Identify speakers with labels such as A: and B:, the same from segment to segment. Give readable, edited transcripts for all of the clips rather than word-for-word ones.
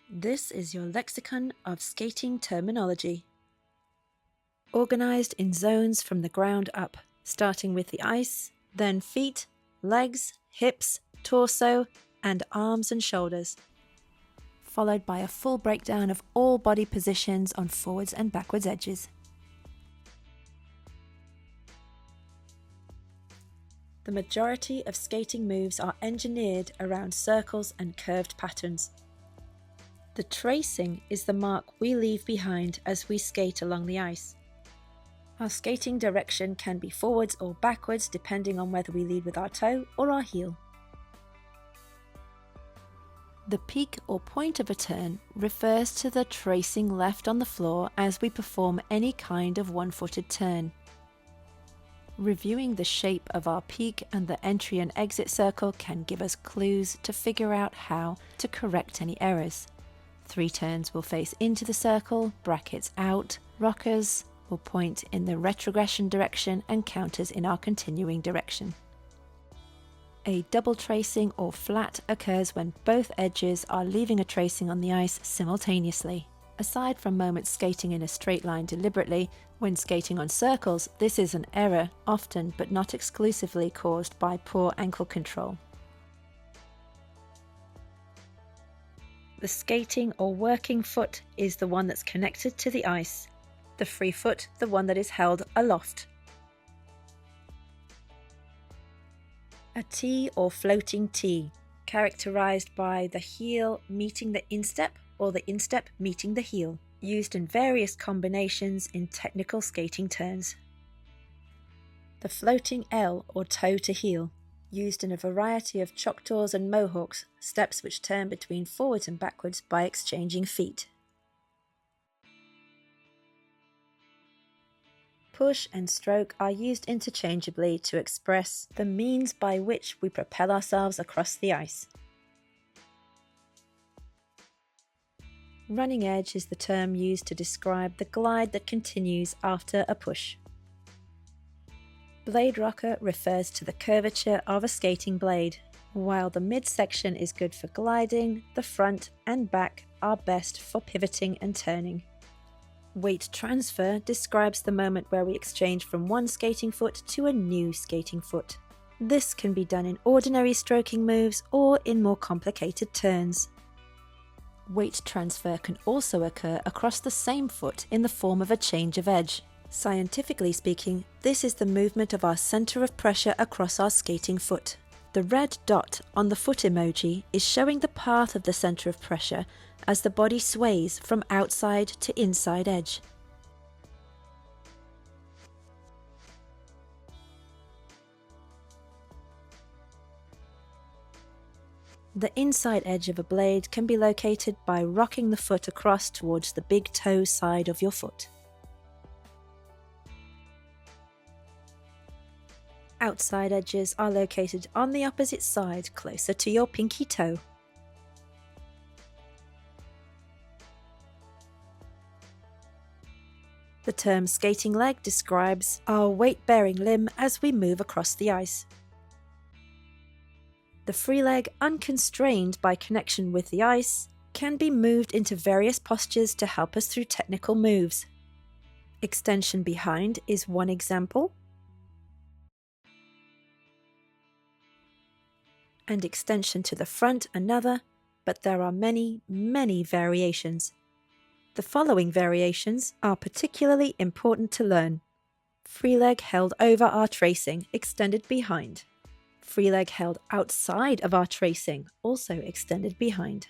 A: This is your lexicon of skating terminology. Organised in zones from the ground up, starting with the ice, then feet, legs, hips, torso, and arms and shoulders, followed by a full breakdown of all body positions on forwards and backwards edges. The majority of skating moves are engineered around circles and curved patterns. The tracing is the mark we leave behind as we skate along the ice. Our skating direction can be forwards or backwards depending on whether we lead with our toe or our heel. The peak or point of a turn refers to the tracing left on the floor as we perform any kind of one-footed turn. Reviewing the shape of our peak and the entry and exit circle can give us clues to figure out how to correct any errors. 3 turns will face into the circle, brackets out, rockers will point in the retrogression direction and counters in our continuing direction. A double tracing or flat occurs when both edges are leaving a tracing on the ice simultaneously. Aside from moments skating in a straight line deliberately, when skating on circles, this is an error, often but not exclusively caused by poor ankle control. The skating or working foot is the one that's connected to the ice. The free foot, the one that is held aloft. A T or floating T, characterized by the heel meeting the instep or the instep meeting the heel, used in various combinations in technical skating turns. The floating L or toe to heel, used in a variety of choctaws and mohawks, steps which turn between forwards and backwards by exchanging feet. Push and stroke are used interchangeably to express the means by which we propel ourselves across the ice. Running edge is the term used to describe the glide that continues after a push. Blade rocker refers to the curvature of a skating blade. While the midsection is good for gliding, the front and back are best for pivoting and turning. Weight transfer describes the moment where we exchange from one skating foot to a new skating foot. This can be done in ordinary stroking moves or in more complicated turns. Weight transfer can also occur across the same foot in the form of a change of edge. Scientifically speaking, this is the movement of our center of pressure across our skating foot. The red dot on the foot emoji is showing the path of the center of pressure as the body sways from outside to inside edge. The inside edge of a blade can be located by rocking the foot across towards the big toe side of your foot. Outside edges are located on the opposite side, closer to your pinky toe. The term skating leg describes our weight-bearing limb as we move across the ice. The free leg, unconstrained by connection with the ice, can be moved into various postures to help us through technical moves. Extension behind is one example, and extension to the front another, but there are many, many variations. The following variations are particularly important to learn. Free leg held over our tracing, extended behind. Free leg held outside of our tracing, also extended behind.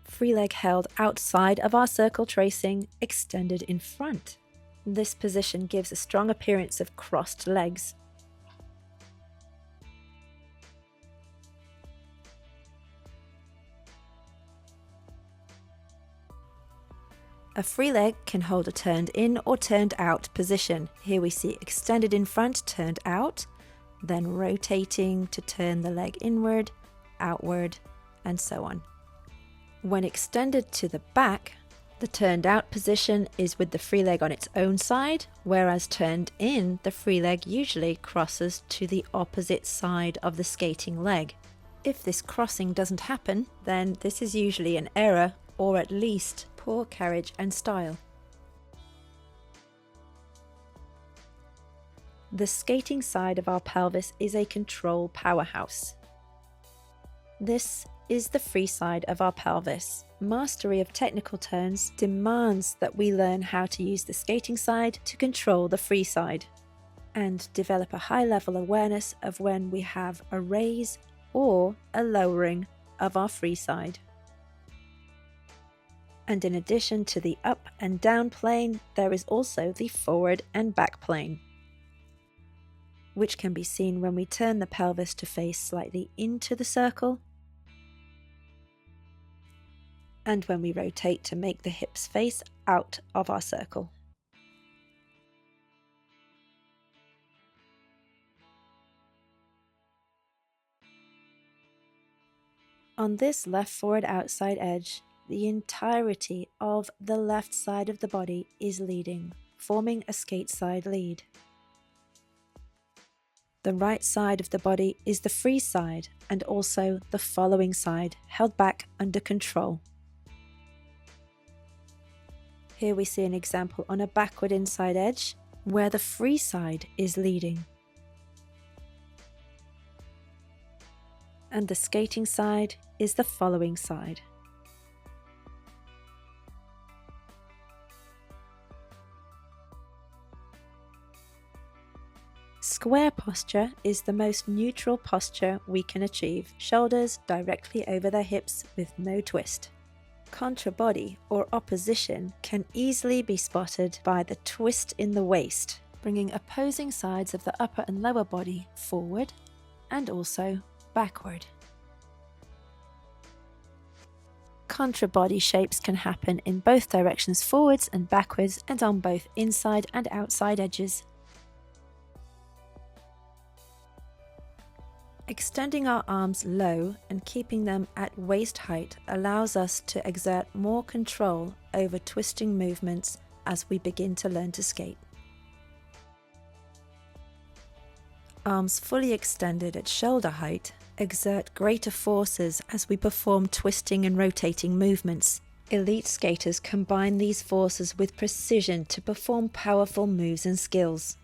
A: Free leg held outside of our circle tracing, extended in front. This position gives a strong appearance of crossed legs. A free leg can hold a turned in or turned out position. Here we see extended in front, turned out, then rotating to turn the leg inward, outward, and so on. When extended to the back, the turned out position is with the free leg on its own side, whereas turned in, the free leg usually crosses to the opposite side of the skating leg. If this crossing doesn't happen, then this is usually an error or at least poor carriage and style. The skating side of our pelvis is a control powerhouse. This is the free side of our pelvis. Mastery of technical turns demands that we learn how to use the skating side to control the free side, and develop a high-level awareness of when we have a raise or a lowering of our free side. And in addition to the up and down plane, there is also the forward and back plane, which can be seen when we turn the pelvis to face slightly into the circle, and when we rotate to make the hips face out of our circle. On this left forward outside edge, the entirety of the left side of the body is leading, forming a skate side lead. The right side of the body is the free side and also the following side, held back under control. Here we see an example on a backward inside edge where the free side is leading. And the skating side is the following side. Square posture is the most neutral posture we can achieve, shoulders directly over the hips with no twist. Contra body or opposition can easily be spotted by the twist in the waist, bringing opposing sides of the upper and lower body forward and also backward. Contra body shapes can happen in both directions, forwards and backwards, and on both inside and outside edges. Extending our arms low and keeping them at waist height allows us to exert more control over twisting movements as we begin to learn to skate. Arms fully extended at shoulder height exert greater forces as we perform twisting and rotating movements. Elite skaters combine these forces with precision to perform powerful moves and skills.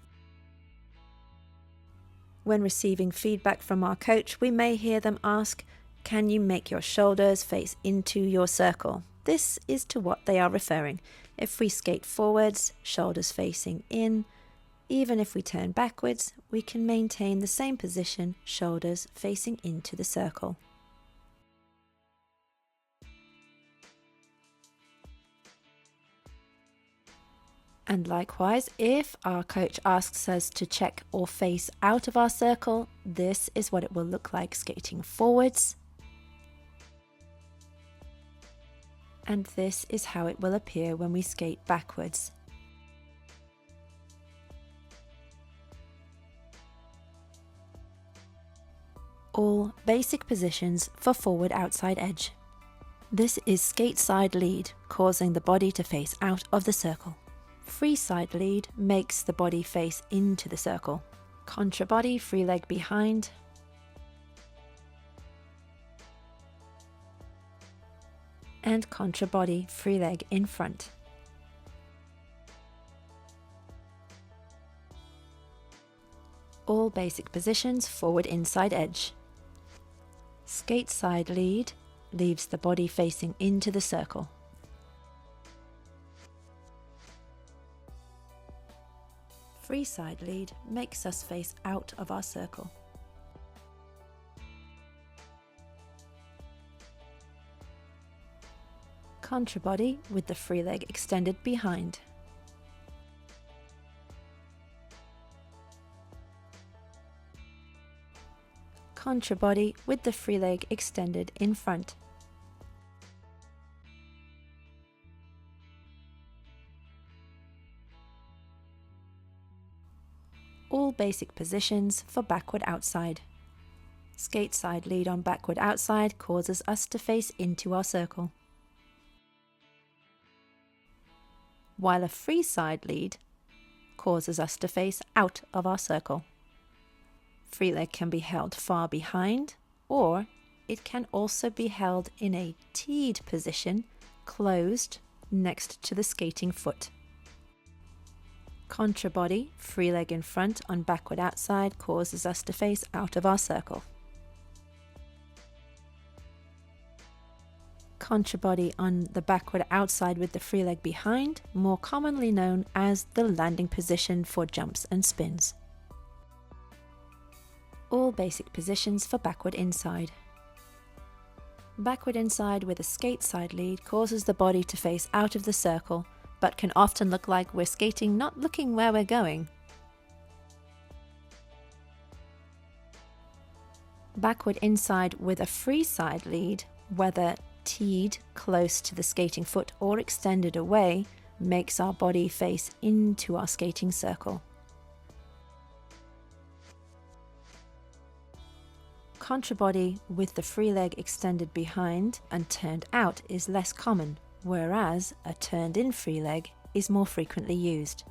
A: When receiving feedback from our coach, we may hear them ask, "Can you make your shoulders face into your circle?" This is to what they are referring. If we skate forwards, shoulders facing in, even if we turn backwards, we can maintain the same position, shoulders facing into the circle. And likewise, if our coach asks us to check or face out of our circle, this is what it will look like skating forwards. And this is how it will appear when we skate backwards. All basic positions for forward outside edge. This is skate side lead, causing the body to face out of the circle. Free side lead makes the body face into the circle. Contra body, free leg behind. And contra body, free leg in front. All basic positions forward inside edge. Skate side lead leaves the body facing into the circle. Free side lead makes us face out of our circle. Contra body with the free leg extended behind. Contra body with the free leg extended in front. All basic positions for backward outside. Skate side lead on backward outside causes us to face into our circle, while a free side lead causes us to face out of our circle. Free leg can be held far behind or it can also be held in a teed position, closed, next to the skating foot. Contra body, free leg in front on backward outside, causes us to face out of our circle. Contra body on the backward outside with the free leg behind, more commonly known as the landing position for jumps and spins. All basic positions for backward inside. Backward inside with a skate side lead causes the body to face out of the circle, but can often look like we're skating not looking where we're going. Backward inside with a free side lead, whether teed close to the skating foot or extended away, makes our body face into our skating circle. Contra body with the free leg extended behind and turned out is less common, whereas a turned in free leg is more frequently used.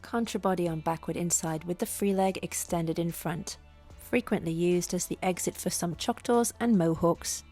A: Contra body on backward inside with the free leg extended in front, frequently used as the exit for some Choctaws and Mohawks.